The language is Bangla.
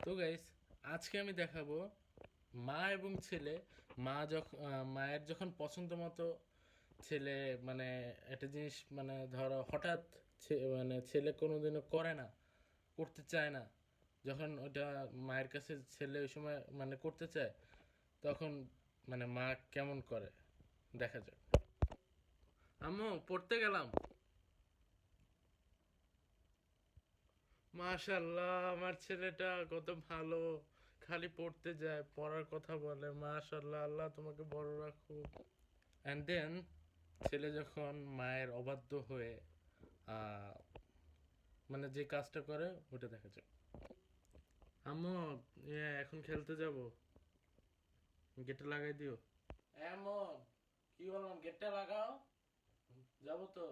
তো গাইস, আজকে আমি দেখাবো মা এবং ছেলে। মায়ের যখন পছন্দ মতো ছেলে, মানে একটা জিনিস, মানে ধরো হঠাৎ মানে ছেলে কোনোদিনও করে না, করতে চায় না, যখন ওটা মায়ের কাছে ছেলে ওই সময় মানে করতে চায়, তখন মানে মা কেমন করে দেখা যাক। আম্মু, পড়তে গেলাম। মাশাল্লাহ, আমার ছেলেটা কত ভালো, খালি পড়তে যায়, পড়ার কথা বলে। মাশাল্লাহ, আল্লাহ তোমাকে বড় রাখুক। অ্যান্ড দেন ছেলে যখন মায়ের অবাধ্য হয়ে আহ, মানে যে কাজটা করে ওটা দেখা যায়। আম্মু, এখন খেলতে যাব, গেটটা লাগাই দিও। এমন কি বললাম, গেটটা লাগাও, যাবো তো।